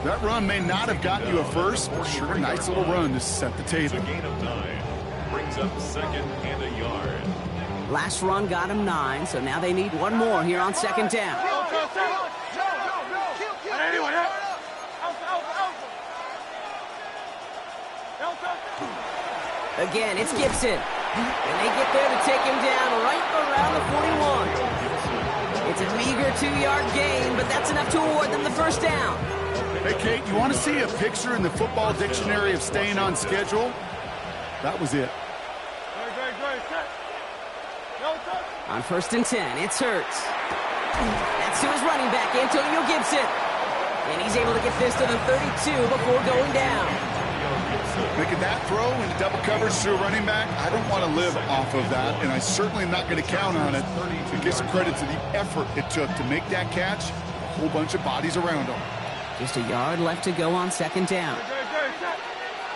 That run may not have gotten you a first, but sure, nice little run to set the table. It's a gain of 9. Brings up 2nd and a yard. Last run got him 9, so now they need one more here on 2nd down. Again, it's Gibson. And they get there to take him down right around the 41. It's a meager 2-yard gain, but that's enough to award them the first down. Hey, Kate, you want to see a picture in the football dictionary of staying on schedule? That was it. On 1st and 10, it's Hurts. That's to his running back, Antonio Gibson. And he's able to get this to the 32 before going down. Making that throw into double coverage to a running back, I don't want to live off of that, and I certainly am not going to count on it. To give some credit to the effort it took to make that catch, a whole bunch of bodies around him. Just a yard left to go on 2nd down.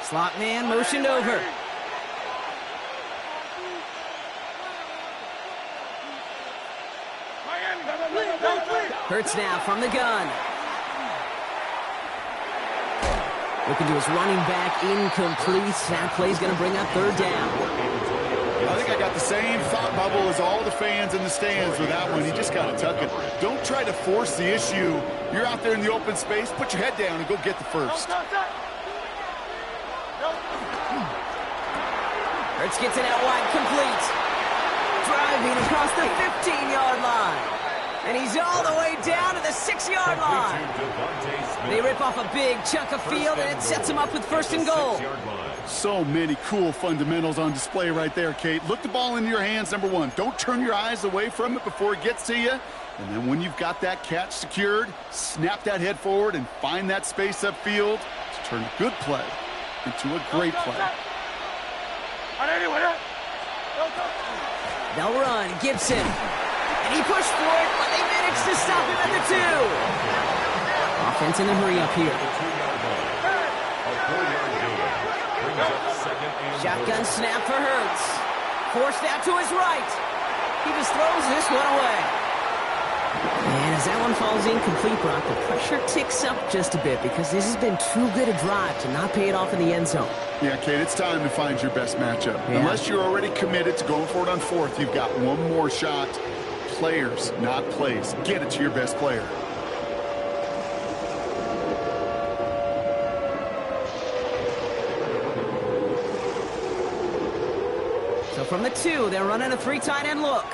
Slot man motioned over. Hurts now from the gun. Looking to his running back, incomplete. That play's going to bring up 3rd down. I think I got the same thought bubble as all the fans in the stands with that one. You just got to tuck it. Don't try to force the issue. You're out there in the open space. Put your head down and go get the first. Hurts gets it out wide, complete. Driving across the 15-yard line. And he's all the way down to the 6-yard line. They rip off a big chunk of field, and it sets him up with 1st and goal. So many cool fundamentals on display right there, Kate. Look the ball into your hands, number 1. Don't turn your eyes away from it before it gets to you. And then when you've got that catch secured, snap that head forward and find that space upfield to turn a good play into a great play. They'll run, Gibson. And he pushed for it, but they managed to stop him at the 2. Offense in a hurry up here. Shotgun snap for Hurts. Forced out to his right. He just throws this one away. And as that one falls incomplete, Brock, the pressure ticks up just a bit because this has been too good a drive to not pay it off in the end zone. Yeah, Kate, it's time to find your best matchup. Yeah. Unless you're already committed to going for it on 4th, you've got one more shot. Players, not plays. Get it to your best player. So from the 2, they're running a 3 tight end look.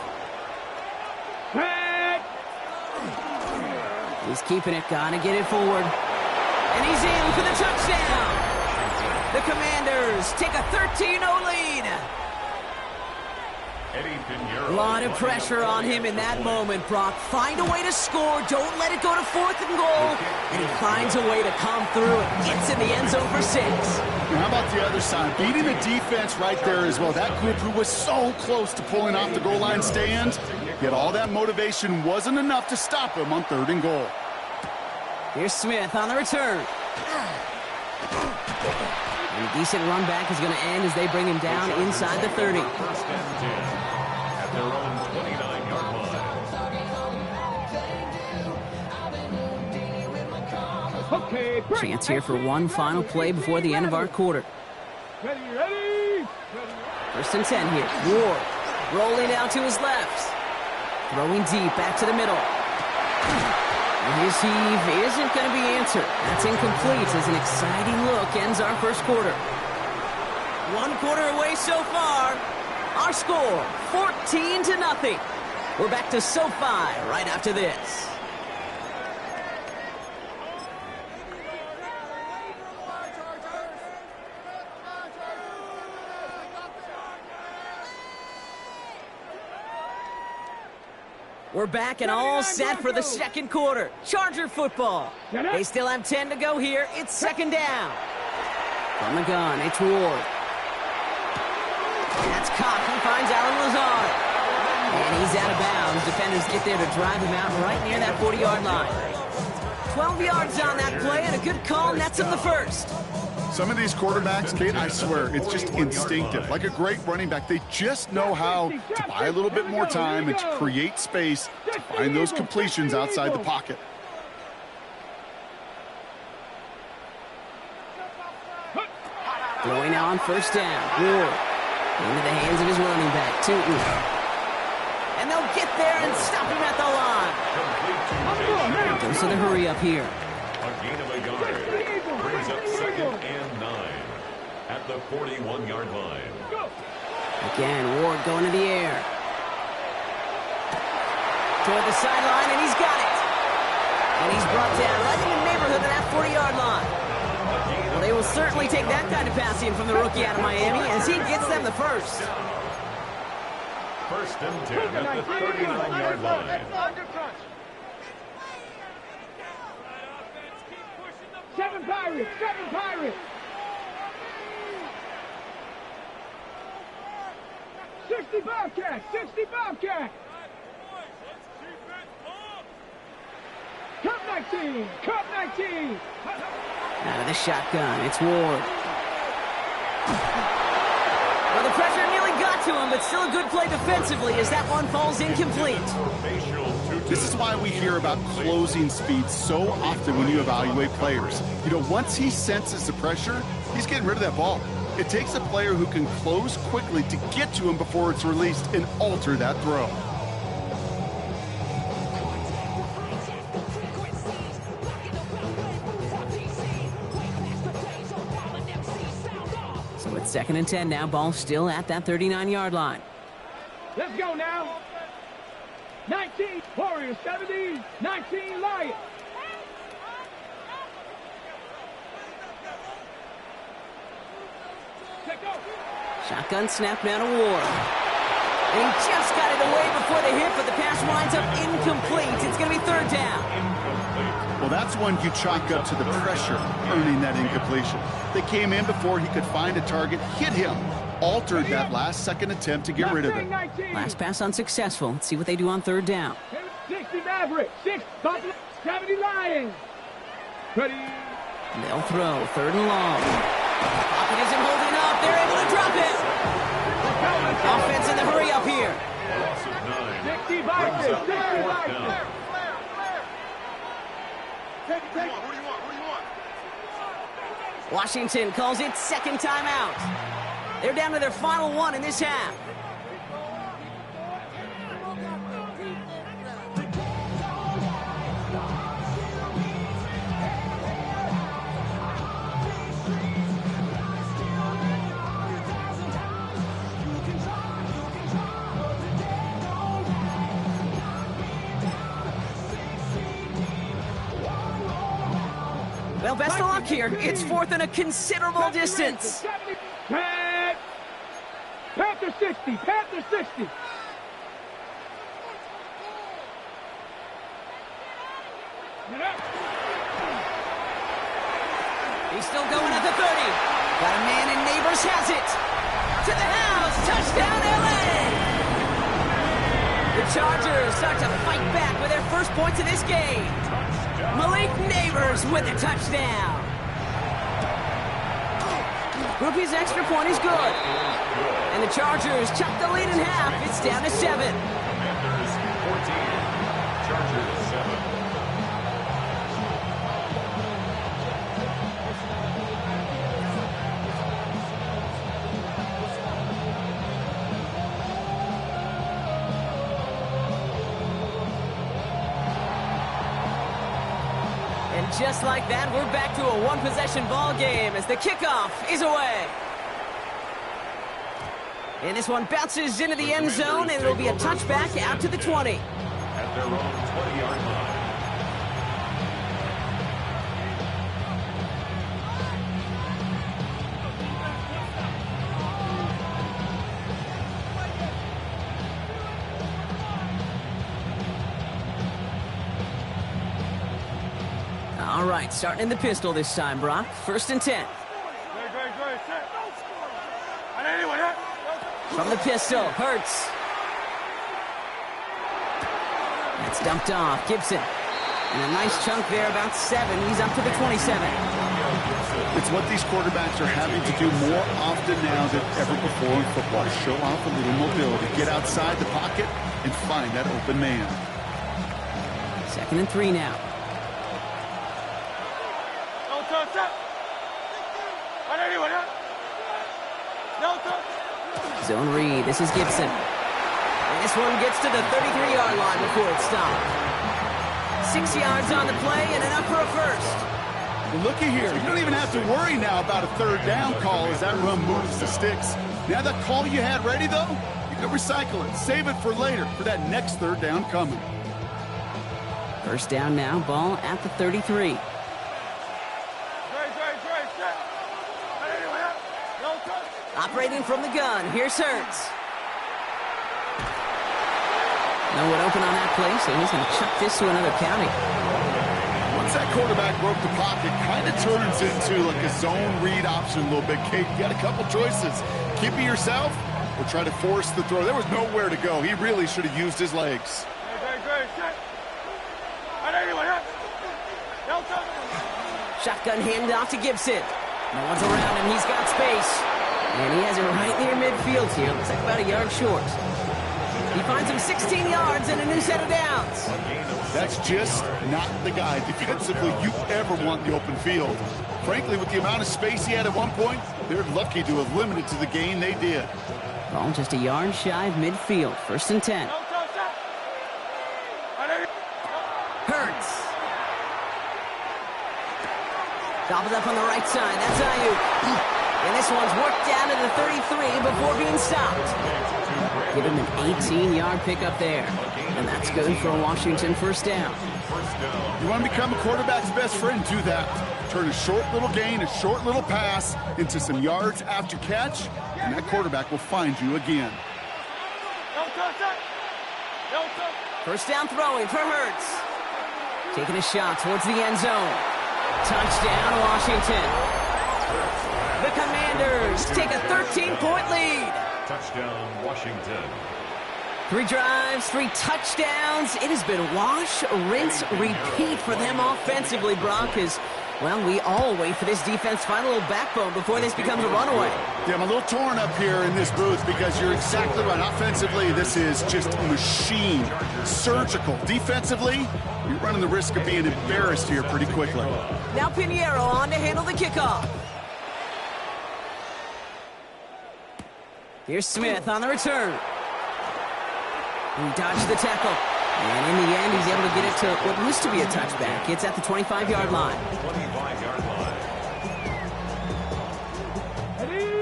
He's keeping it, gonna get it forward. And he's in for the touchdown. The Commanders take a 13-0 lead. A lot of pressure on him in that moment, Brock. Find a way to score. Don't let it go to 4th and goal. And he finds a way to come through and gets in the end zone for 6. Now, how about the other side? Beating the defense right there as well. That group who was so close to pulling off the goal line stand, yet all that motivation wasn't enough to stop him on 3rd and goal. Here's Smith on the return. And a decent run back is going to end as they bring him down inside the 30. At their own 29-yard line. Okay, chance here for one final play before the end of our quarter. Ready. 1st and 10 here. Ward rolling out to his left. Throwing deep back to the middle. And his heave isn't going to be answered. That's incomplete as an exciting look ends our first quarter. 1 quarter away so far. Our score, 14-0. We're back to SoFi right after this. We're back and all set for the 2nd quarter. Charger football. They still have 10 to go here. It's 2nd down. From the gun, it's Ward. That's caught. He finds Alan Lazard. And he's out of bounds. Defenders get there to drive him out right near that 40-yard line. 12 yards on that play and a good call nets him the first. Some of these quarterbacks, Kate, I swear, it's just instinctive. Like a great running back, they just know how to buy a little bit more time and to create space to find those completions outside the pocket. Throwing now on first down. Ward into the hands of his running back, Tootin. And they'll get there and stop him at the line. Goes to the hurry up here. A gain of a yard. Brings up 2nd and 9 at the 41-yard line. Again, Ward going to the air. Toward the sideline, and he's got it. And he's brought down right in the neighborhood of that 40-yard line. Well, they will certainly take that kind of passing from the rookie out of Miami as he gets them the first. 1st and 10 at the 39-yard line. 7 Pirates! 7 Pirates! 60 Bobcats! 60 Bobcats! Cup 19! Cup 19! Out of the shotgun, it's Ward. Well, the pressure nearly got to him, but still a good play defensively as that one falls incomplete. This is why we hear about closing speed so often when you evaluate players. You know, once he senses the pressure, he's getting rid of that ball. It takes a player who can close quickly to get to him before it's released and alter that throw. So it's 2nd and 10 now. Ball still at that 39-yard line. Let's go now. 19 Warriors, 17, 19 Lions. Shotgun snap now to Ward. And he just got it away before the hit, but the pass winds up incomplete. It's going to be 3rd down. Well, that's one you chalk up to the pressure earning that incompletion. They came in before he could find a target, hit him, altered that last-second attempt to get rid of it. Last pass unsuccessful. Let's see what they do on 3rd down. 60 Mavericks, 6 Buffalo, 70 Lions. Ready? They'll throw 3rd and long. Pocket isn't holding up. They're able to drop it. Offense in the hurry up here. 60 Vikings, 60 Vikings. Washington calls it 2nd timeout. They're down to their final one in this half. Well, best of luck here. It's 4th and a considerable distance. Panther 60, Panther 60. He's still going at the 30. Got a man, and Neighbors has it. To the house. Touchdown, LA. The Chargers start to fight back with their first points of this game. Malik Neighbors with a touchdown. Rupee's extra point is good. And the Chargers chop the lead in half. It's down to 7. Panthers 14, Chargers 7. And just like that, we're back to a one-possession ball game as the kickoff is away. And this one bounces into the end zone, and it'll be a touchback out to the 20. At their own 20-yard line. All right, starting in the pistol this time, Brock. 1st and 10. From the pistol, Hurts. That's dumped off. Gibson. And a nice chunk there, about 7. He's up to the 27. It's what these quarterbacks are having to do more often now than ever before in football. Show off a little mobility. Get outside the pocket and find that open man. 2nd and 3 now. Zone read. This is Gibson. And this one gets to the 33-yard line before it's stopped. 6 yards on the play and enough for a first. Well, looky here. You don't even have to worry now about a third down call as that run moves the sticks. Now that call you had ready, though, you can recycle it. Save it for later for that next third down coming. First down now, ball at the 33. Operating from the gun, here's Hurts. No one open on that play, so he's going to chuck this to another county. Once that quarterback broke the pocket, kind of turns into like a zone read option a little bit, Kate. You got a couple choices. Keep it yourself or try to force the throw. There was nowhere to go. He really should have used his legs. Shotgun handoff to Gibson. No one's around him. He's got space. And he has it right near midfield here. Looks like about a yard short. He finds him 16 yards and a new set of downs. That's just not the guy defensively you ever want the open field. Frankly, with the amount of space he had at one point, they're lucky to have limited to the gain they did. Ball just a yard shy of midfield. First and 10. Hurts. Gobbled up on the right side. That's Ayuk. And this one's worked down to the 33 before being stopped. Give him an 18-yard pickup there. And that's good for a Washington first down. You want to become a quarterback's best friend, do that. Turn a short little gain, a short little pass into some yards after catch, and that quarterback will find you again. First down throwing for Hurts. Taking a shot towards the end zone. Touchdown, Washington. The Commanders take a 13-point lead. Touchdown, Washington. 3 drives, 3 touchdowns. It has been wash, rinse, repeat for them offensively, Brock, as, well, we all wait for this defense to find a little backbone before this becomes a runaway. Yeah, I'm a little torn up here in this booth because you're exactly right. Offensively, this is just a machine. Surgical. Defensively, you're running the risk of being embarrassed here pretty quickly. Now Pinheiro on to handle the kickoff. Here's Smith on the return. He dodged the tackle. And in the end, he's able to get it to what used to be a touchback. It's at the 25-yard line. 25-yard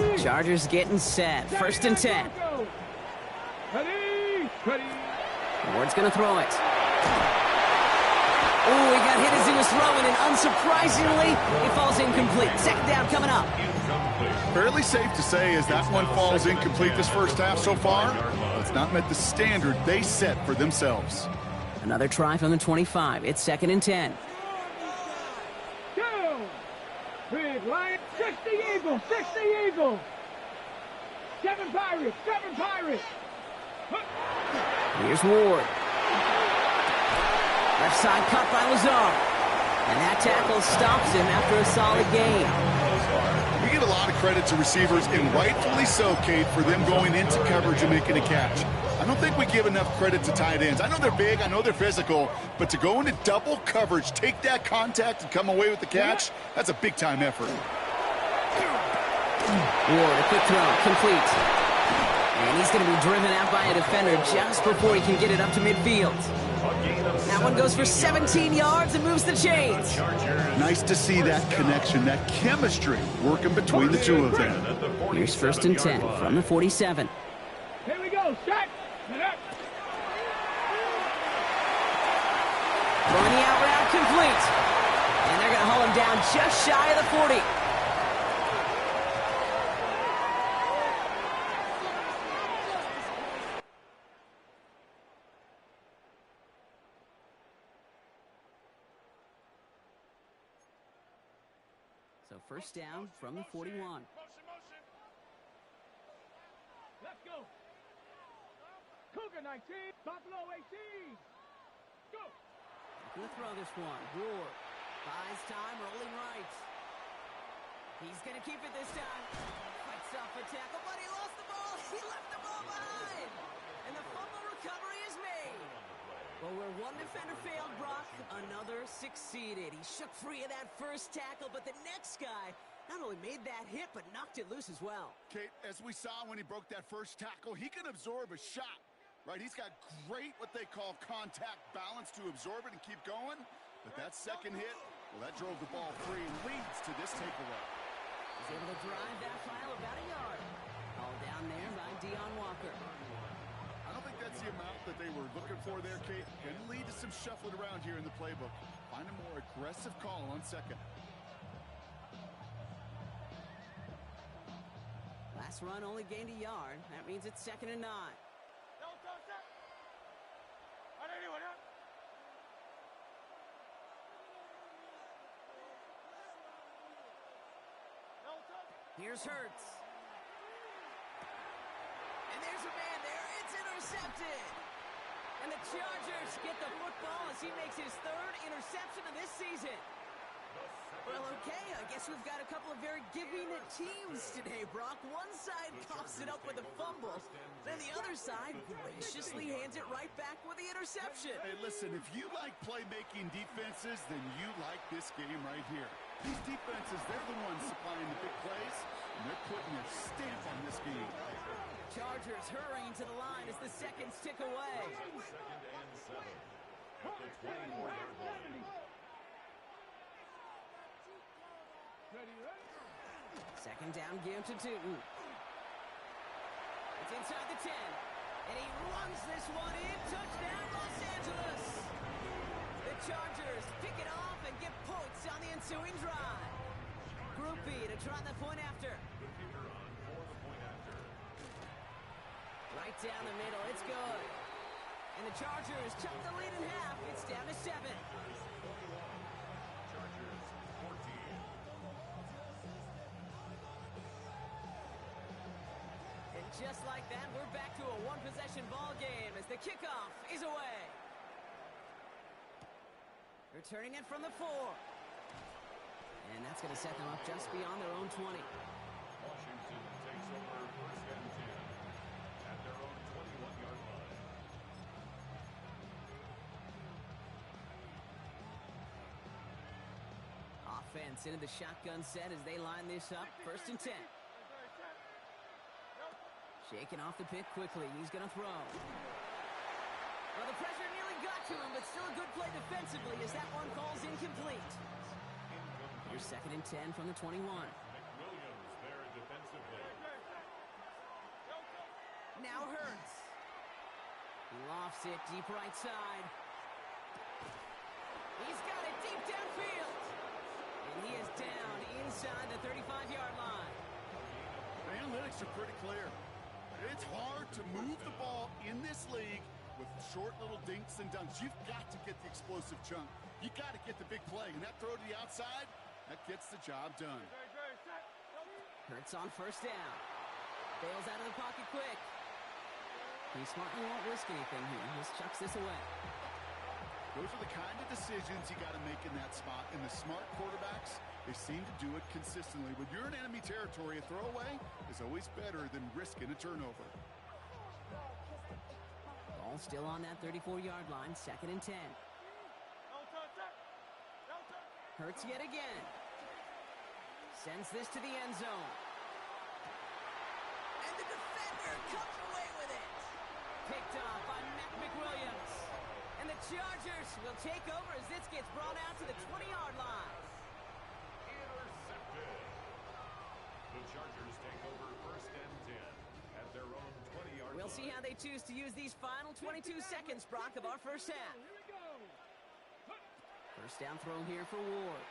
line. Chargers getting set. First and 10. Ward's going to throw it. Oh, he got hit as he was throwing, and unsurprisingly, it falls incomplete. Second down coming up. Fairly safe to say as that one falls incomplete this first half so far, it's not met the standard they set for themselves. Another try from the 25. It's second and 10. Two. Big Lion. 60 Eagles. 60 Eagles. 7 Pirates. 7 Pirates. Here's Ward. Left side cut by Lazard. And that tackle stops him after a solid gain. We give a lot of credit to receivers, and rightfully so, Kate, for them going into coverage and making a catch. I don't think we give enough credit to tight ends. I know they're big, I know they're physical, but to go into double coverage, take that contact, and come away with the catch, that's a big-time effort. Ward, a quick throw, complete. And he's going to be driven out by a defender just before he can get it up to midfield. That one goes for 17 yards and moves the chains. Nice to see that connection, that chemistry working between the two of them. Here's first and 10 from the 47. Here we go. Set. Throwing the out route complete. And they're going to haul him down just shy of the 40. So first down from the 41. Let's go. Cougar 19. Buffalo 18. Go. Gonna throw this one. Ward buys time, rolling right. He's gonna keep it this time. Fights off a tackle, but he lost the ball. He left the ball behind. And the fumble recovery is made. Well, where one defender failed, Brock, another succeeded. He shook free of that first tackle, but the next guy not only made that hit, but knocked it loose as well. Kate, as we saw when he broke that first tackle, he can absorb a shot, right? He's got great, what they call contact balance to absorb it and keep going. But that second hit, well, that drove the ball free and leads to this takeaway. He's able to drive that file about a yard. All down there by Deion Walker. I don't think that's the amount that they were looking for there, Kate. Can lead to some shuffling around here in the playbook. Find a more aggressive call on second. Last run only gained a yard. That means it's 2nd and 9. Here's Hurts. And there's a man there. It's intercepted. And the Chargers get the football as he makes his 3rd interception of this season. Well, okay, I guess we've got a couple of very giving teams today, Brock. One side coughs it up with a fumble, then the other side graciously hands it right back with the interception. Hey, listen, if you like playmaking defenses, then you like this game right here. These defenses, they're the ones supplying the big plays, and they're putting their stamp on this game. Chargers hurrying to the line as the seconds tick away. 2nd and 7 at the 24-yard line. Ready? 2nd down, give to Tootin. It's inside the 10. And he runs this one in. Touchdown, Los Angeles. The Chargers pick it off and get points on the ensuing drive. Group B to try the point after. The kicker on for the point after. Right down the middle. It's good. And the Chargers chop the lead in half. It's down to 7. Chargers 14. And just like that, we're back to a one-possession ball game as the kickoff is away. Returning it from the 4. And that's going to set them up just beyond their own 20. Washington takes over 1st and 10 at their own 21-yard line. Offense into the shotgun set as they line this up. 1st and 10. Shaking off the pick quickly. He's going to throw. Well, the pressure nearly got to him, but still a good play defensively as that one falls incomplete. Here's 2nd and 10 from the 21. McWilliams there defensively. Now Hurts. He lofts it deep right side. He's got it deep downfield. And he is down inside the 35-yard line. The analytics are pretty clear. It's hard to move the ball in this league with short little dinks and dunks. You've got to get the explosive chunk. You got to get the big play. And that throw to the outside, that gets the job done. Hurts on 1st down. Bails out of the pocket quick. He smartly won't risk anything here. He just chucks this away. Those are the kind of decisions you got to make in that spot. And the smart quarterbacks, they seem to do it consistently. When you're in enemy territory, a throwaway is always better than risking a turnover. Ball still on that 34-yard line, 2nd and 10. Hurts yet again. Sends this to the end zone. And the defender comes away with it. Picked off by Matt McWilliams. And the Chargers will take over as this gets brought out to the 20-yard line. Intercepted. The Chargers take over 1st and 10 at their own 20-yard line. We'll see how they choose to use these final 22 seconds, Brock, of our first half. Here we go. 1st down throw here for Ward.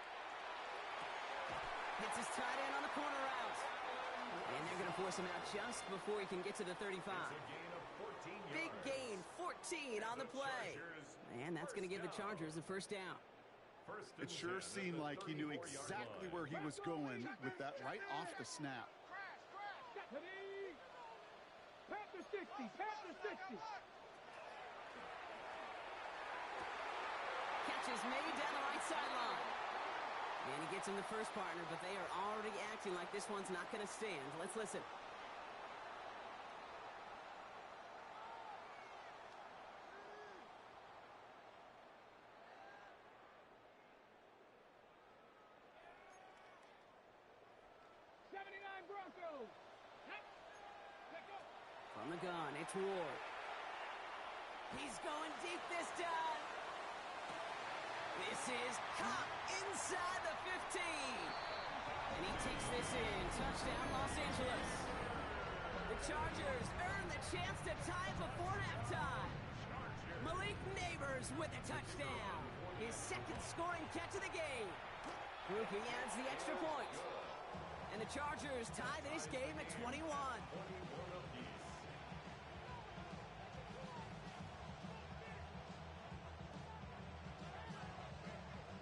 Hits his tight end on the corner route. And they're going to force him out just before he can get to the 35. It's a gain of 14 yards. Big gain, 14 on the play. And that's going to give the Chargers a 1st down. It sure seemed like he knew exactly where he was going with that right off the snap. Ready? Pat the 60. Pat the 60. Catch is made down the right sideline. And he gets him the first partner, but they are already acting like this one's not going to stand. Let's listen. From the gun, it's Ward. He's going deep this time. This is caught inside the 15. And he takes this in. Touchdown, Los Angeles. The Chargers earn the chance to tie before halftime. Malik Neighbors with a touchdown. His second scoring catch of the game. Rookie adds the extra point. And the Chargers tie this game at 21.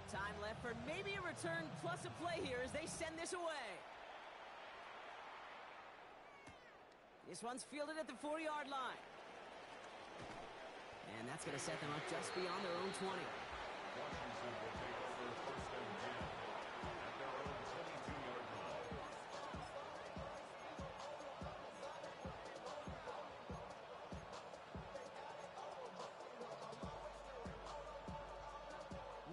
Time left for maybe a return plus a play here as they send this away. This one's fielded at the 40-yard line. And that's going to set them up just beyond their own 20. Washington will take over first and 10 at their own 22-yard line.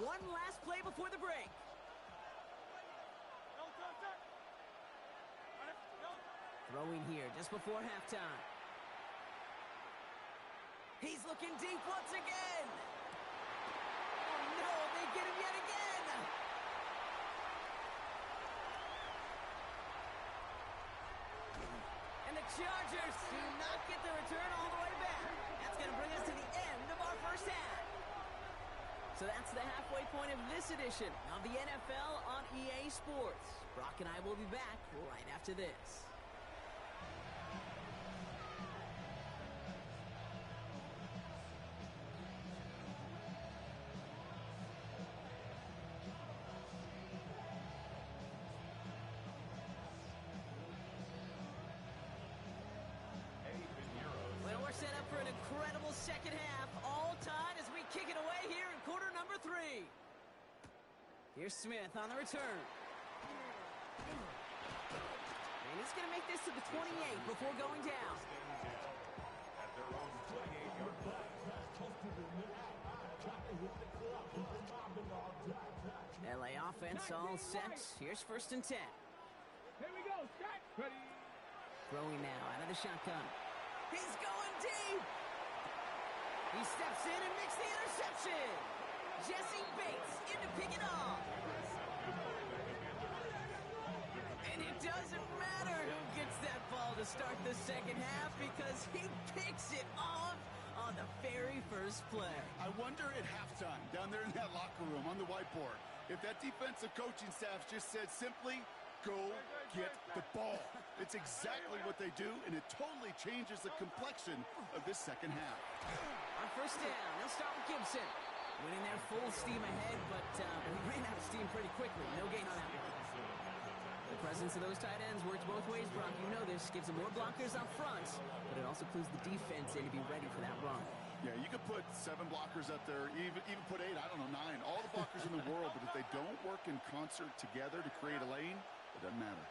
One last play before the break. Throwing here just before halftime. He's looking deep once again. Oh no, they get him yet again. And the Chargers do not get the return all the way back. That's going to bring us to the end of our first half. So that's the halfway point of this edition of the NFL on EA Sports. Brock and I will be back right after this. Well, we're set up for an incredible second half, all tied as we kick it away here in quarter number 3. Here's Smith on the return. And he's going to make this to the 28 before going down. At their own 28-yard line. LA offense all set. Here's first and 10. Here we go, Scott. Ready. Throwing now out of the shotgun. He's going deep. He steps in and makes the interception. Jesse Bates in to pick it off. And it doesn't matter who gets that ball to start the second half because he picks it off on the very first play. I wonder at halftime, down there in that locker room on the whiteboard, if that defensive coaching staff just said simply, go get the ball. It's exactly what they do, and it totally changes the complexion of this second half. On first down, they'll start with Gibson. Winning there full steam ahead, but he ran out of steam pretty quickly. No gain on that one. The presence of those tight ends works both ways, Brock. You know this. Gives them more blockers up front, but it also clues the defense in to be ready for that run. Yeah, you could put 7 blockers up there, even put 8, I don't know, 9. All the blockers in the world, but if they don't work in concert together to create a lane, it doesn't matter.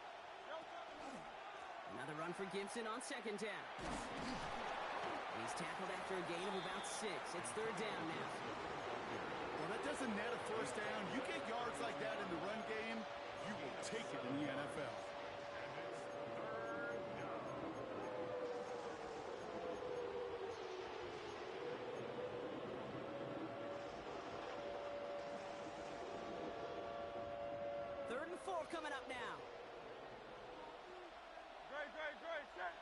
Another run for Gibson on second down. He's tackled after a gain of about 6. It's third down now. Well, that doesn't net a first down. You get yards like that in the run game, you will take it in the NFL. Third and 4 coming up now. Great, set.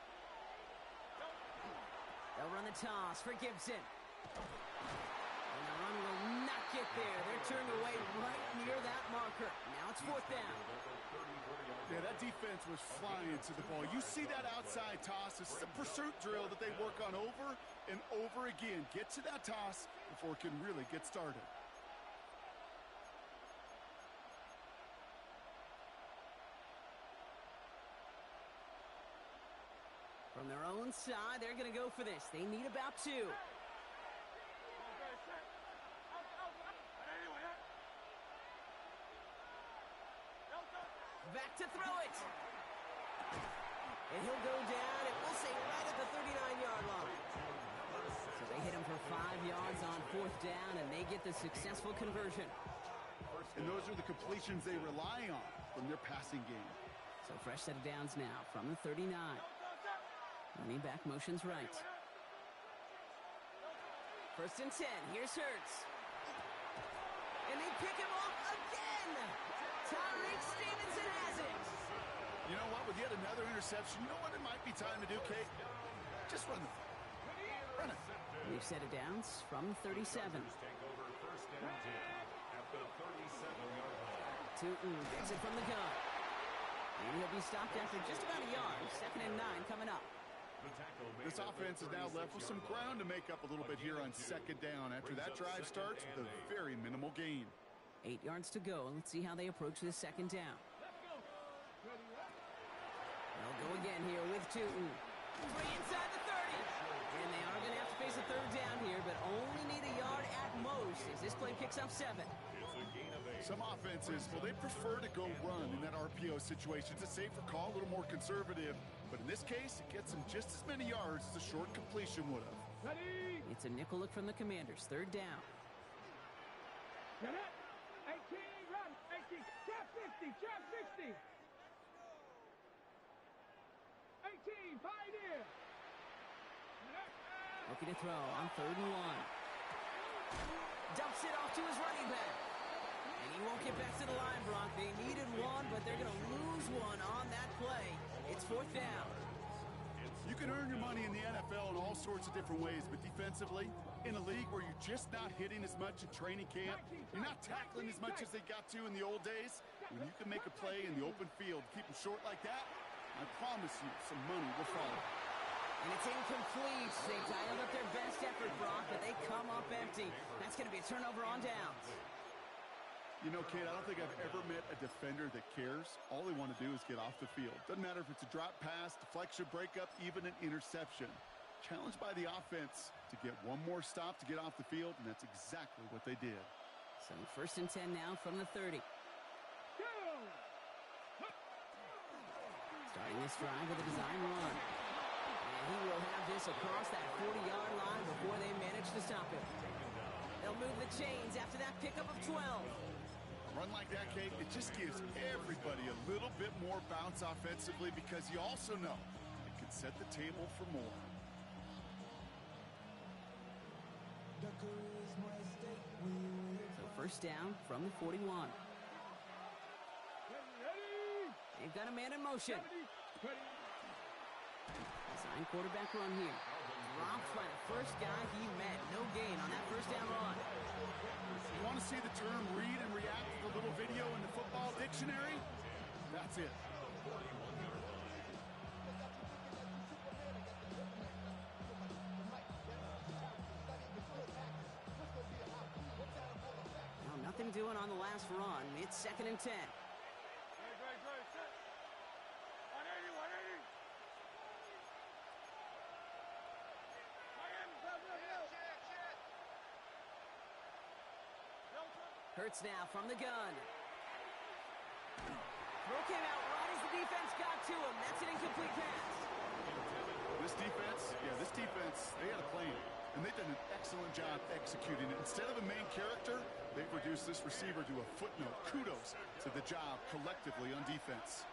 They'll run the toss for Gibson. And the run will not get there. They're turned away right near that marker. Now it's fourth down. Yeah, that defense was flying to the ball. You see that outside toss. This is a pursuit drill that they work on over and over again. Get to that toss before it can really get started. From their own side, they're going to go for this. They need about 2. Back to throw it. And he'll go down, and we'll say right at the 39-yard line. So they hit him for 5 yards on fourth down, and they get the successful conversion. And those are the completions they rely on from their passing game. So fresh set of downs now from the 39. Running back motions right. 1st and 10. Here's Hurts. And they pick him off again. Tyreek Stevenson has it. You know what? With yet another interception, you know what it might be time to do, Kate? Just run the ball. Run it. We've set it downs from 37. Take over 1st and 10 at the 37-yard line. Tootin gets it from the gun. And he'll be stopped after just about a yard. 2nd and 9 coming up. This offense is now left with some ground to make up a little bit here on 2nd down after that drive starts with a very minimal gain. 8 yards to go. Let's see how they approach this 2nd down. They'll go again here with Tootin. 3 inside the 30. And they are going to have to face a 3rd down here, but only need a yard at most as this play picks up 7. Some offenses, well, they prefer to go run in that RPO situation. It's a safer call, a little more conservative. But in this case, it gets them just as many yards as a short completion would have. Ready? It's a nickel look from the Commanders. 3rd down. Get it. 18, run. 18, trap 50, trap 60. 18, pioneer. Looking to throw on 3rd and 1. Dumps it off to his running back. And he won't get back to the line, Brock. They needed one, but they're going to lose one on that play. It's 4th down. You can earn your money in the NFL in all sorts of different ways, but defensively, in a league where you're just not hitting as much in training camp, you're not tackling as much as they got to in the old days, when you can make a play in the open field, keep them short like that, I promise you some money will follow. And it's incomplete. They dialed up their best effort, Brock, but they come up empty. That's going to be a turnover on downs. You know, Kate, I don't think I've ever met a defender that cares. All they want to do is get off the field. Doesn't matter if it's a drop pass, deflection, breakup, even an interception. Challenged by the offense to get one more stop to get off the field, and that's exactly what they did. So 1st and 10 now from the 30. Starting this drive with a design run. And he will have this across that 40-yard line before they manage to stop him. They'll move the chains after that pickup of 12. A run like that, Kate, it just gives everybody a little bit more bounce offensively because you also know it can set the table for more. So 1st down from the 41. They've got a man in motion. Design quarterback run here. Dropped by the first guy he met. No gain on that 1st down run. You want to see the term read and react to the little video in the football dictionary? That's it. Now, nothing doing on the last run. It's 2nd and 10. Hurts now from the gun. Throw came out right as the defense got to him. That's an incomplete pass. This defense, they had a plan. And they've done an excellent job executing it. Instead of a main character, they've reduced this receiver to a footnote. Kudos to the job collectively on defense.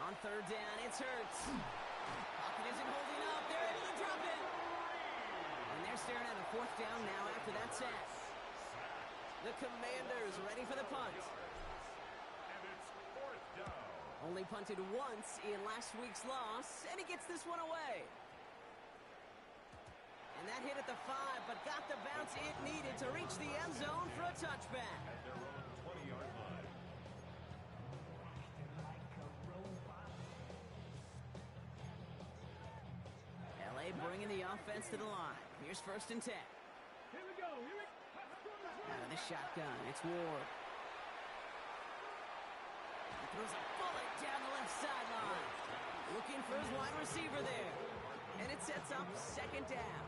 On 3rd down, it's Hurts. Pocket isn't holding up. They're able to drop it. And they're staring at a 4th down now after that set. The Commanders ready for the punt. And it's 4th down. Only punted once in last week's loss, and he gets this one away. And that hit at the 5, but got the bounce it needed to reach the end zone for a touchback. At their own 20-yard line. LA bringing the offense to the line. Here's 1st and 10. Here we go. Out of the shotgun, it's Ward. He throws a bullet down the left sideline. Looking for his wide receiver there. And it sets up 2nd down.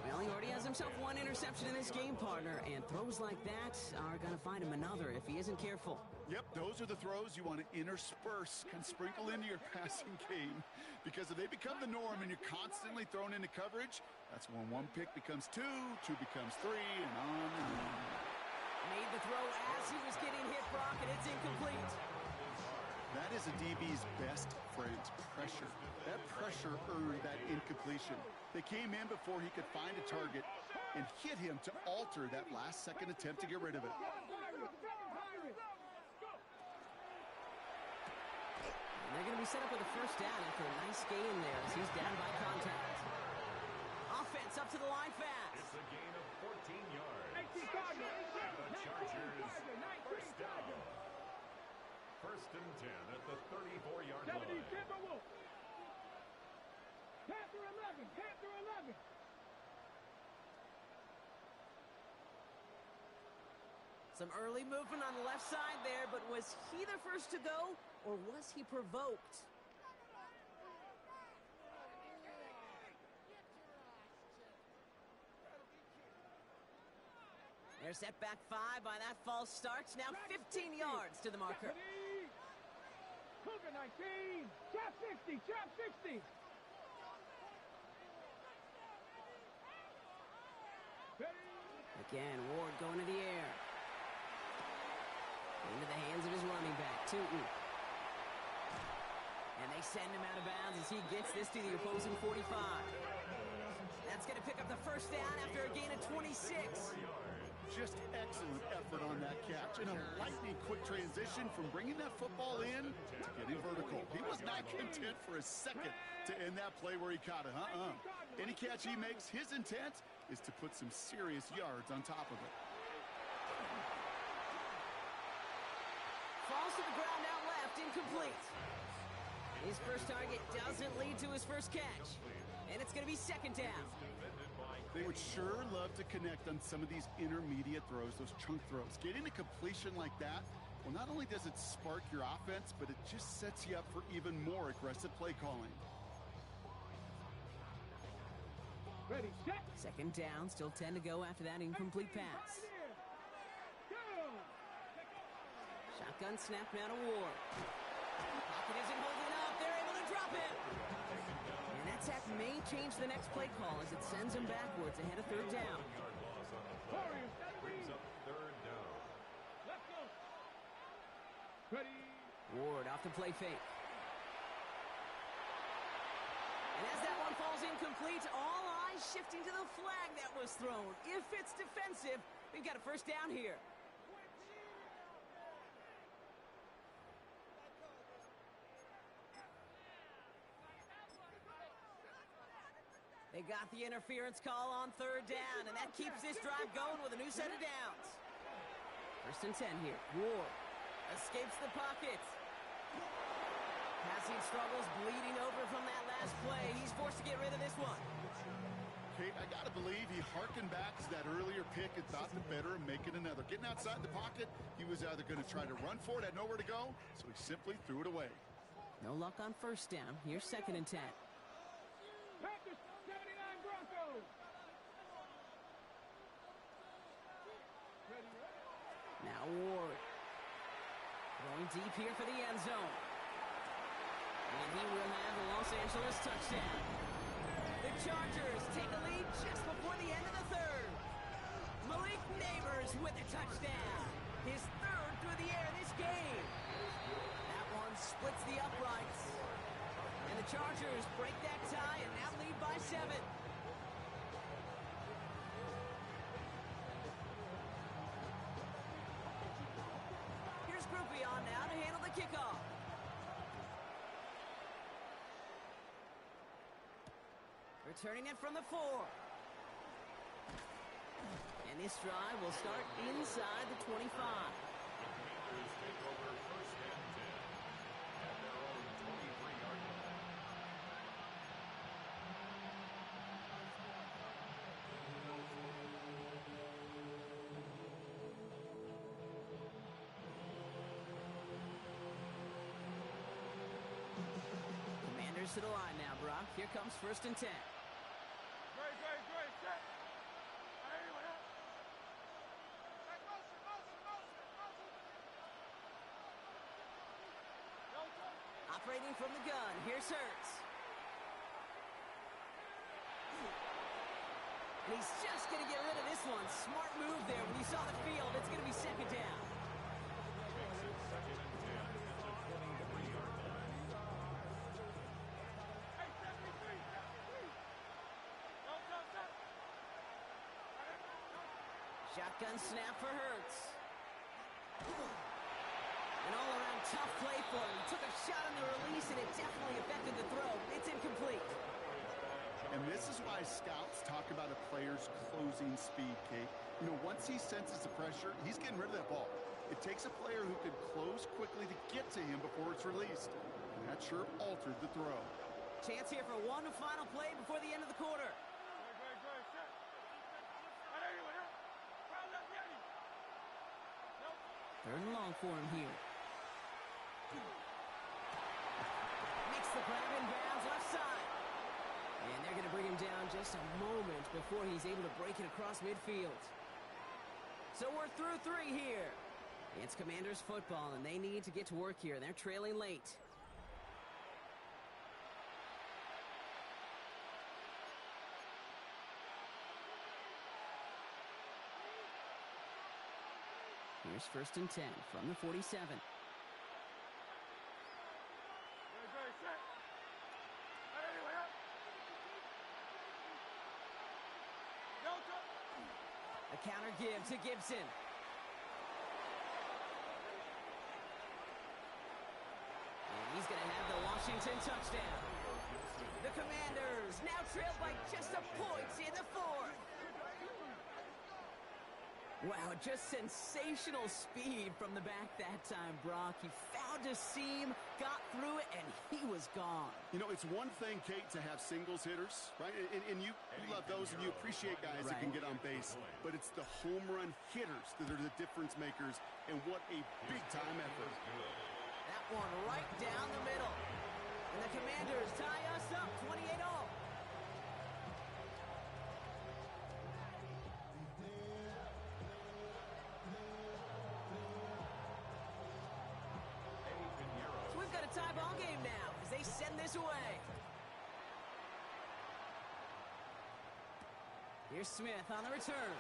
Well, he already has himself one interception in this game, partner, and throws like that are going to find him another if he isn't careful. Yep, those are the throws you want to intersperse and sprinkle into your passing game. Because if they become the norm and you're constantly thrown into coverage, that's when one pick becomes 2, 2 becomes 3, and on and on. Made the throw as he was getting hit, Brock, and it's incomplete. That is a DB's best friend, pressure. That pressure earned that incompletion. They came in before he could find a target and hit him to alter that last-second attempt to get rid of it. And they're going to be set up with a first down after a nice gain there as he's down by contact. Offense up to the line fast. It's a gain of 14 yards. And the Chargers, first down. First and 10 at the 34-yard line. Panther 11, Panther 11. Some early movement on the left side there, but was he the first to go, or was he provoked? They're set back 5 by that false start. Now 15 yards to the marker. Cougar 19, trap 60, trap 60. Again, Ward going to the air. Into the hands of his running back, Tootin. And they send him out of bounds as he gets this to the opposing 45. That's going to pick up the first down after a gain of 26. Just excellent effort on that catch and a lightning quick transition from bringing that football in to getting vertical. He was not content for a second to end that play where he caught it. Any catch he makes, his intent is to put some serious yards on top of it. Falls to the ground out left, incomplete. His first target doesn't lead to his first catch. And it's going to be second down. They would sure love to connect on some of these intermediate throws, those chunk throws. Getting a completion like that, well, not only does it spark your offense, but it just sets you up for even more aggressive play calling. Ready, set. Second down, still 10 to go after that incomplete pass. Shotgun snap now to Ward. Pocket isn't holding up. They're able to drop it. And that sack may change the next play call as it sends him backwards ahead of third down. Brings up third down. Let's go. Ready. Ward off the play fake. And as that one falls incomplete, all eyes shifting to the flag that was thrown. If it's defensive, we've got a first down here. They got the interference call on third down, and that keeps this drive going with a new set of downs. First and 10 here. Ward escapes the pocket. Passing struggles, bleeding over from that last play. He's forced to get rid of this one. Kate, I got to believe he harkened back to that earlier pick and thought the better of making another. Getting outside the pocket, he was either going to try to run for it, had nowhere to go, so he simply threw it away. No luck on first down. Here's second and 10. Panthers 79 Broncos. Now Ward. Going deep here for the end zone. And he will have the Los Angeles touchdown. The Chargers take a lead just before the end of the third. Malik Neighbors with a touchdown. His third through the air this game. That one splits the uprights. And the Chargers break that tie and now lead by 7. Here's Groupie on now to handle the kickoff. Returning it from the 4. And this drive will start inside the 25. The Commanders take over first and 10 at their own 23-yard line. Commanders to the line now, Brock. Here comes first and 10. Great, set. Operating from the gun, here's Hurts. And he's just going to get rid of this one. Smart move there. When you saw the field, it's going to be second down. Makes it second and 10 at the 23 Shotgun snap for Hurts. An all-around tough play for him. He took a shot on the release, and it definitely affected the throw. It's incomplete. And this is why scouts talk about a player's closing speed, Kate. You know, once he senses the pressure, he's getting rid of that ball. It takes a player who can close quickly to get to him before it's released. And that sure altered the throw. Chance here for one final play before the end of the quarter. Third and long for him here. Makes the grab in bounds left side. And they're going to bring him down just a moment before he's able to break it across midfield. So we're through 3 here. It's Commanders football, and they need to get to work here. They're trailing late. Here's 1st and 10 from the 47. A counter give to Gibson. And he's going to have the Washington touchdown. The Commanders now trail by just a point in the 4th. Wow, just sensational speed from the back that time, Brock. He found a seam, got through it, and he was gone. You know, it's one thing, Kate, to have singles hitters, right? And you love those, and you appreciate guys that can get on base. But it's the home run hitters that are the difference makers, and what a big-time effort. That one right down the middle. And the Commanders tie us up 28-all. Tie ball game now as they send this away. Here's Smith on the return.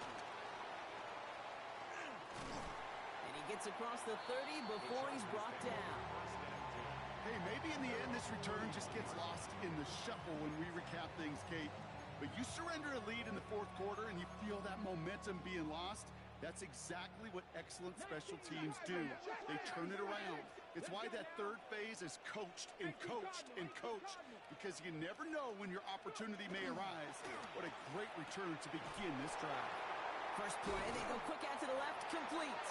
And he gets across the 30 before he's brought down. Hey, maybe in the end this return just gets lost in the shuffle when we recap things, Kate. But you surrender a lead in the 4th quarter and you feel that momentum being lost. That's exactly what excellent special teams do. They turn it around. It's why that 3rd phase is coached and coached and coached, because you never know when your opportunity may arise. What a great return to begin this drive. First play, they go quick out to the left, complete.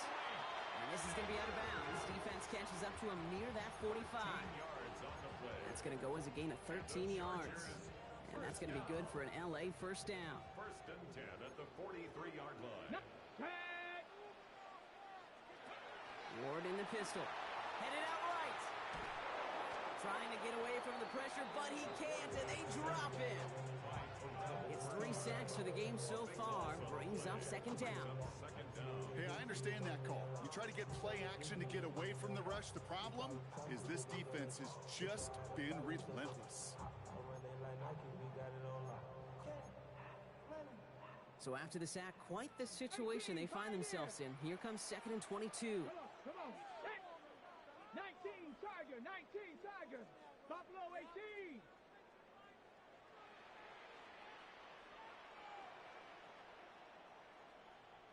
And this is going to be out of bounds. Defense catches up to him near that 45. That's going to go as a gain of 13 yards. And that's going to be good for an LA first down. 1st and 10 at the 43-yard line. Ward in the pistol. Headed out right. Trying to get away from the pressure, but he can't, and they drop him. It's 3 sacks for the game so far. Brings up 2nd down. Hey, I understand that call. You try to get play action to get away from the rush. The problem is this defense has just been relentless. So after the sack, quite the situation they find themselves in. Here comes 2nd and 22. Come on. 19 Tiger, 19 Tiger. Buffalo 18.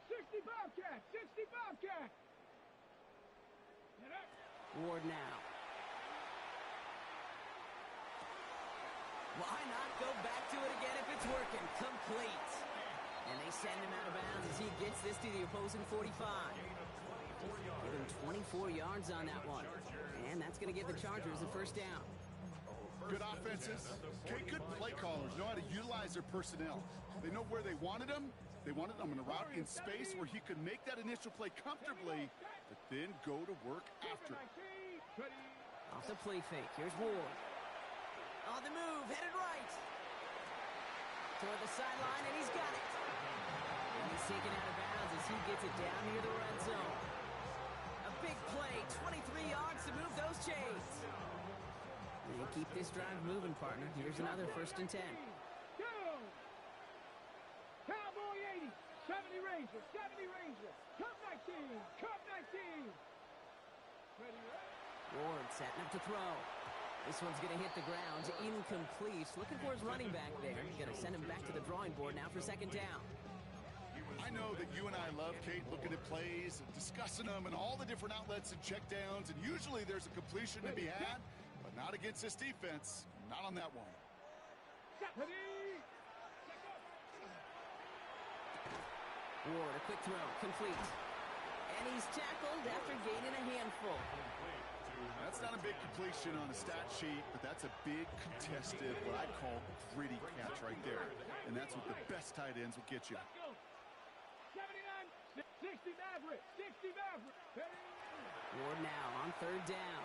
$60 Bobcat, $60 Bobcat. Ward now. Why not go back to it again if it's working? Complete. And they send him out of bounds as he gets this to the opposing 45. Give him 24 yards on that one. And that's going to give the Chargers the first down. Good offenses. Okay, good play callers know how to utilize their personnel. They know where they wanted them. They wanted them in a route in space where he could make that initial play comfortably, but then go to work after it. Off the play fake. Here's Ward. On the move, headed right. Toward the sideline, and he's got it. And he's taken out of bounds as he gets it down near the red zone. A big play, 23 yards to move those chains. And keep this drive moving, partner. Here's another 1st and 10. Go! Cowboy 80, 70 Ranger, 70 Ranger. Cup 19, Cup 19. Ready, Ward setting up to throw. This one's going to hit the ground. Incomplete. Looking for his running back there. Going to send him back to the drawing board now for 2nd down. I know that you and I love, Kate, looking at plays and discussing them and all the different outlets and checkdowns, and usually there's a completion to be had, but not against this defense. Not on that one. Ward, a quick throw, complete. And he's tackled after gaining a handful. That's not a big completion on a stat sheet, but that's a big contested, what I'd call gritty catch right there. And that's what the best tight ends will get you. 79, 60 Maverick, 60 Maverick. Ward now on third down.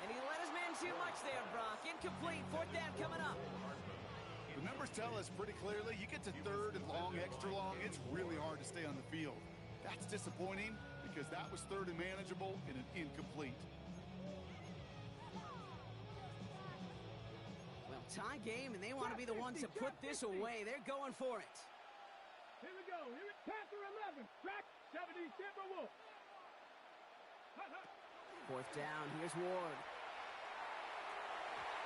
And he let his man too much there, Brock. Incomplete, fourth down coming up. The numbers tell us pretty clearly, you get to third and long, extra long, it's really hard to stay on the field. That's disappointing because that was third and manageable and an incomplete. Well, tie game, and they want to be the ones to put this away. They're going for it. Here we go. Here we Panther 11. Track 70 Timberwolf. Fourth down. Here's Ward.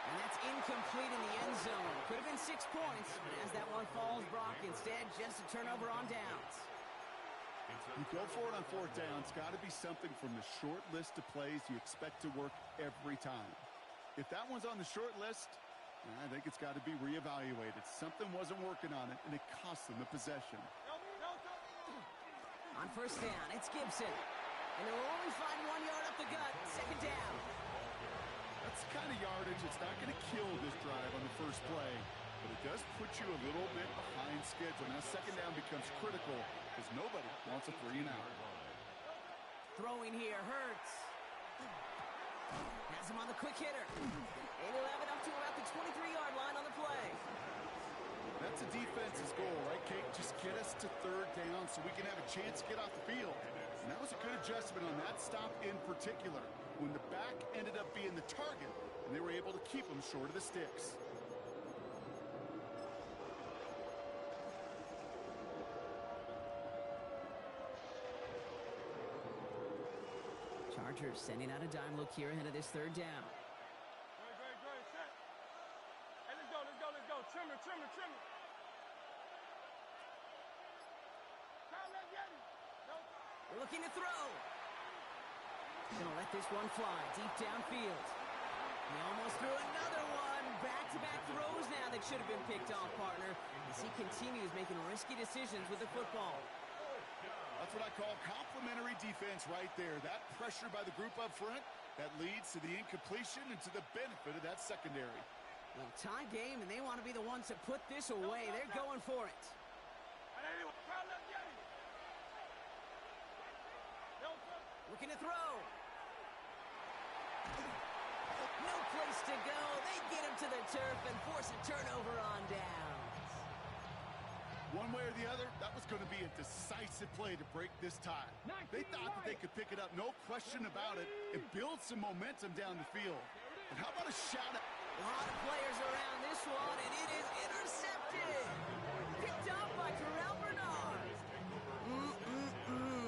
And that's incomplete in the end zone. Could have been 6 points, but as that one falls, Brock, instead just a turnover on downs. You go for it on fourth down. It's got to be something from the short list of plays you expect to work every time. If that one's on the short list, I think it's got to be reevaluated. Something wasn't working on it, and it cost them the possession. On first down, it's Gibson. And they'll only find 1 yard up the gut. Second down. That's the kind of yardage that's not going to kill this drive on the first play, but it does put you a little bit behind schedule. Now, second down becomes critical because nobody wants a 3 and out. Throwing here, Hurts. Has him on the quick hitter. And he'll have it up to about the 23-yard line on the play. That's a defense's goal, right, Kate? Just get us to third down so we can have a chance to get off the field. And that was a good adjustment on that stop in particular, when the back ended up being the target, and they were able to keep him short of the sticks. Chargers sending out a dime look here ahead of this third down. Great, set. Hey, let's go. Trimmer. They're looking to throw. Gonna let this one fly deep downfield. He almost threw another one. Back-to-back throws now that should have been picked off, partner, as he continues making risky decisions with the football. That's what I call complimentary defense right there. That pressure by the group up front, that leads to the incompletion and to the benefit of that secondary. Well, tie game, and they want to be the ones to put this away. They're going for it. Looking to throw. No place to go. They get him to the turf and force a turnover on downs. One way or the other, that was going to be a decisive play to break this tie. They thought that they could pick it up, no question about it, and build some momentum down the field. And how about a shout-out? A lot of players around this one, and it is intercepted. Picked up by Terrell Bernard.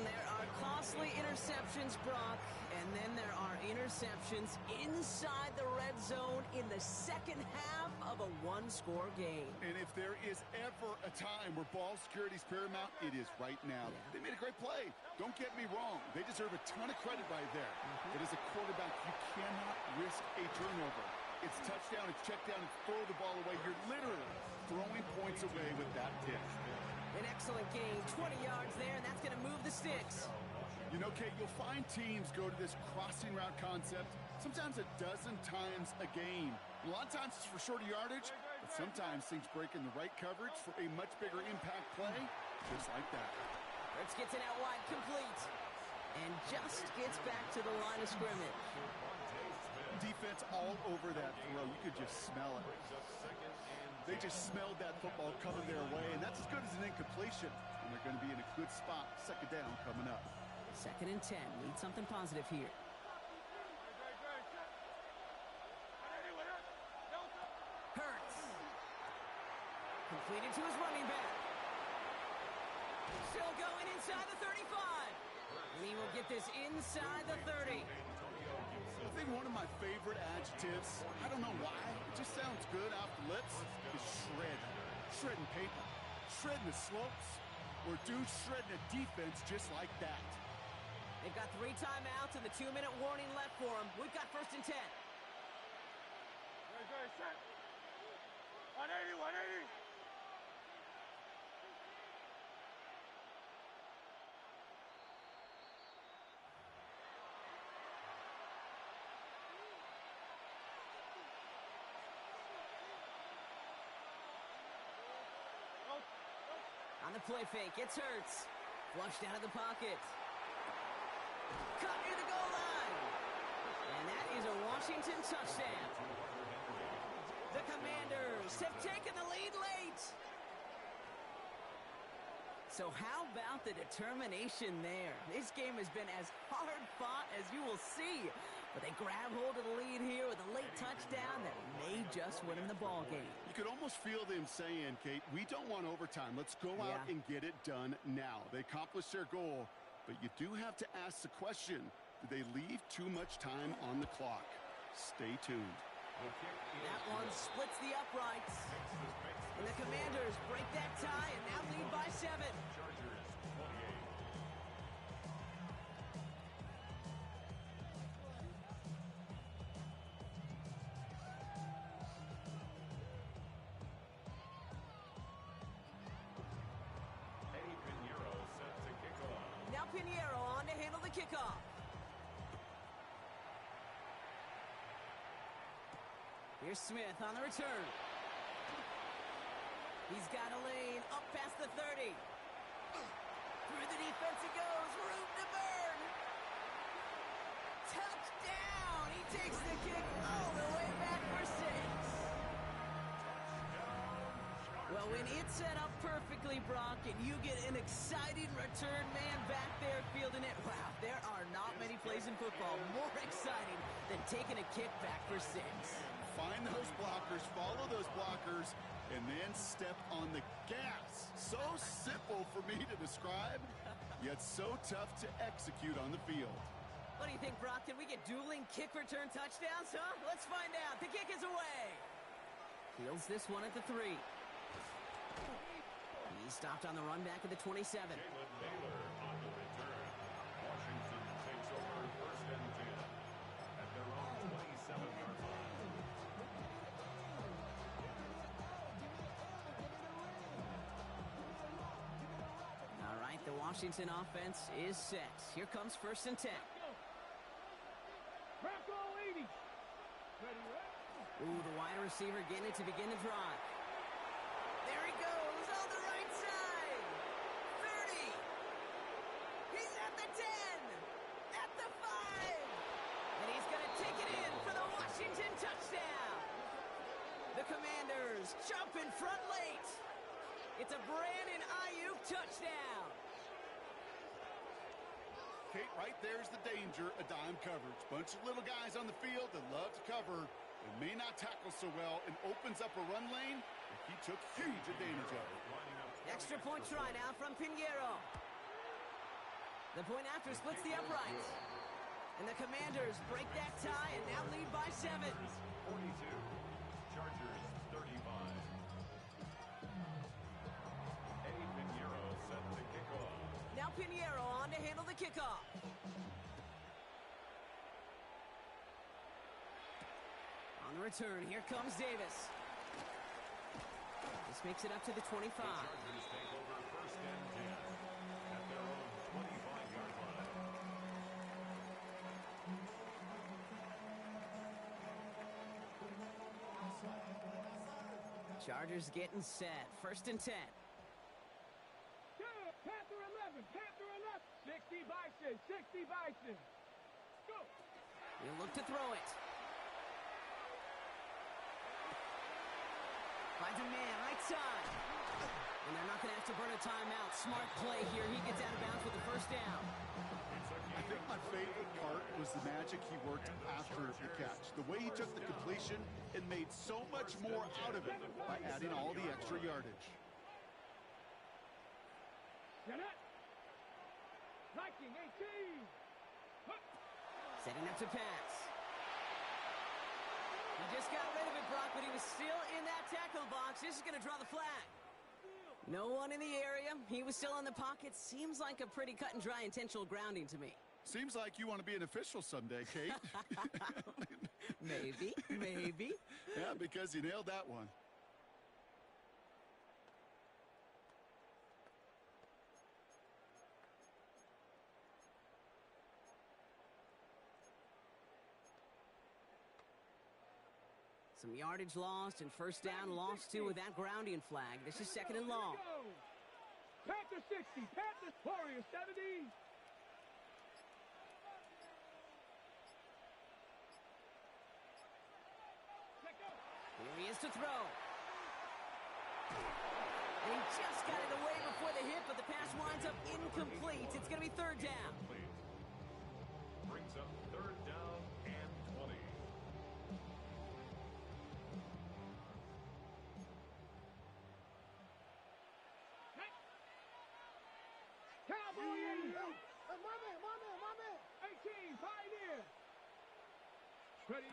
There are costly interceptions, Brock, and then there are interceptions inside the red zone in the second half of a one-score game. And if there is ever a time where ball security is paramount, it is right now. They made a great play. Don't get me wrong. They deserve a ton of credit right there. But as a quarterback, you cannot risk a turnover. It's touchdown, it's check down, it's throw the ball away. You're literally throwing points away with that pick. An excellent game, 20 yards there, and that's going to move the sticks. You know, Kate, you'll find teams go to this crossing route concept sometimes a dozen times a game. A lot of times it's for shorter yardage, but sometimes things break in the right coverage for a much bigger impact play, just like that. Hurts gets it out wide, complete, and just gets back to the line of scrimmage. Defense all over that throw. You could just smell it. They just smelled that football coming their way, and that's as good as an incompletion. And they're going to be in a good spot. Second down coming up. 2nd and 10. Need something positive here. Hurts. Completed to his running back. Still going inside the 35. And he will get this inside the 30. I think one of my favorite adjectives, I don't know why, it just sounds good off the lips, is shred. Shredding paper. shredding the slopes, or dudes shredding a defense just like that. They've got 3 timeouts and the 2-minute warning left for them. We've got 1st and 10. Very set. 180, 180. On the play fake, it's Hurts. Flushed out of the pocket. Cut near the goal line. And that is a Washington touchdown. The Commanders have taken the lead late. So how about the determination there? This game has been as hard fought as you will see. But they grab hold of the lead here with a late touchdown that may just win them the ball game. You could almost feel them saying, Kate, we don't want overtime. Let's go out and get it done now. They accomplished their goal, but you do have to ask the question, did they leave too much time on the clock? Stay tuned. That one splits the uprights. And the Commanders break that tie and now lead by 7. Chargers 28. Eddie Pinheiro set to kick off. Now Pinheiro on to handle the kickoff. Here's Smith on the return. He's got a lane up past the 30. Through the defense he goes, room to burn. Touchdown! He takes the kick all the way back for 6. Well, when it's set up perfectly, Brock, and you get an exciting return man back there fielding it, wow, there are not many plays in football more exciting than taking a kick back for 6. Find those blockers, follow those blockers, and then step on the gas. So simple for me to describe, yet so tough to execute on the field. What do you think, Brock? Can we get dueling kick return touchdowns, huh? Let's find out. The kick is away. Fields this one at the 3. He stopped on the run back at the 27. Jalen Naylor on the return. Washington takes over 1st and 10 at their own 27-yard line. All right, the Washington offense is set. Here comes 1st and 10. Bronco 80. Ready, Ooh, the wide receiver getting it to begin the drive. There he goes on the right side. 30. He's at the 10. At the 5. And he's going to take it in for the Washington touchdown. The Commanders jump in front late. It's a Brandon Ayuk touchdown. Kate, right there's the danger of dime coverage. Bunch of little guys on the field that love to cover. They may not tackle so well and opens up a run lane. He took huge advantage of it. Extra point try now from Pinheiro. The point after splits the uprights. And the Commanders break that tie and now lead by 7. 42. Chargers 35. Eddie Pinheiro set to kick off. Now Pinheiro on to handle the kickoff. On the return, here comes Davis. This makes it up to the 25. The Chargers take over 1st and 10 at their own 25-yard line. Chargers getting set. 1st and 10. Panther 11. Panther 11. 60 Bison. 60 Bison. Go. He'll look to throw it. Finds a man, right side. And they're not going to have to burn a timeout. Smart play here. He gets out of bounds with the 1st down. I think my favorite part was the magic he worked after the catch. The way he took the completion and made so much more out of it by adding all the extra yardage. Get it. Viking 18. Setting up to pass. He just got rid of it, Brock, but he was still in that tackle box. This is going to draw the flag. No one in the area. He was still in the pocket. Seems like a pretty cut and dry intentional grounding to me. Seems like you want to be an official someday, Kate. Maybe, maybe. Yeah, because you nailed that one. Some yardage lost and first down lost too with that grounding flag. This is second and long. Panther 60, Panther Warriors 70. Here he is to throw. And he just got it away before the hit, but the pass winds up incomplete. It's going to be third down. Brings up third down and 20. Cowboys! My man! 18, Pioneer! Ready?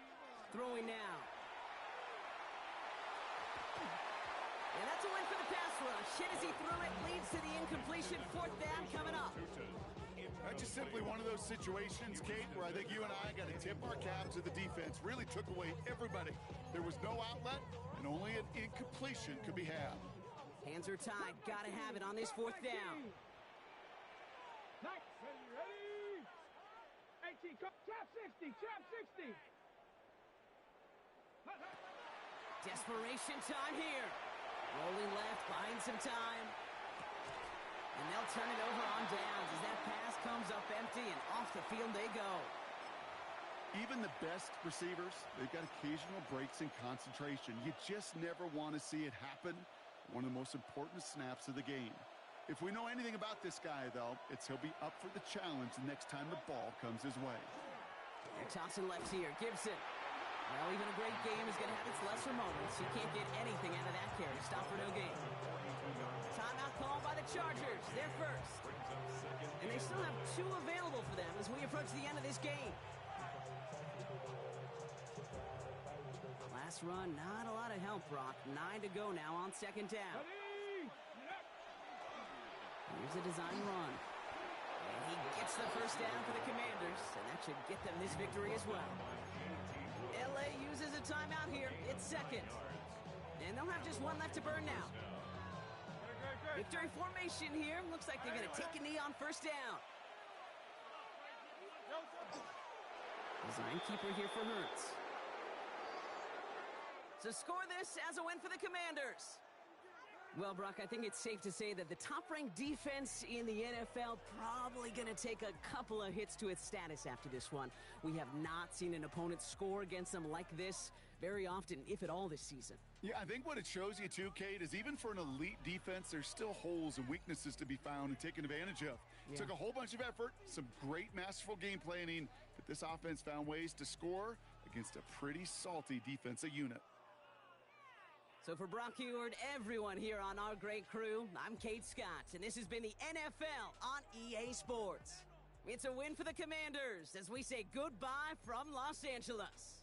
Throwing now. And that's a win for the pass rush. Hit as he threw it, leads to the incompletion. Fourth down coming up. That's just simply one of those situations, Kate, where I think you and I got to tip our cap to the defense. Really took away everybody. There was no outlet, and only an incompletion could be had. Hands are tied. Got to have it on this fourth down. Ready? 18, trap 60, trap 60. Desperation time here. Rolling left, buying some time. And they'll turn it over on downs as that pass comes up empty and off the field they go. Even the best receivers, they've got occasional breaks in concentration. You just never want to see it happen. One of the most important snaps of the game. If we know anything about this guy, though, it's he'll be up for the challenge the next time the ball comes his way. They're tossing left here. Gibson. Well, even a great game is going to have its lesser moments. You can't get anything out of that carry. Stop for no gain. Timeout called by the Chargers. They're first. And they still have two available for them as we approach the end of this game. Last run, not a lot of help, Brock. 9 to go now on second down. Here's a design run. And he gets the first down for the Commanders, and that should get them this victory as well. LA uses a timeout here. It's second. And they'll have just one left to burn now. Victory formation here. Looks like they're going to take a knee on first down. Design keeper here for Hurts. So score this as a win for the Commanders. Well, Brock, I think it's safe to say that the top-ranked defense in the NFL probably going to take a couple of hits to its status after this one. We have not seen an opponent score against them like this very often, if at all, this season. Yeah, I think what it shows you, too, Kate, is even for an elite defense, there's still holes and weaknesses to be found and taken advantage of. Yeah. Took a whole bunch of effort, some great masterful game planning, but this offense found ways to score against a pretty salty defensive unit. So for Brock Huard, everyone here on our great crew, I'm Kate Scott, and this has been the NFL on EA Sports. It's a win for the Commanders as we say goodbye from Los Angeles.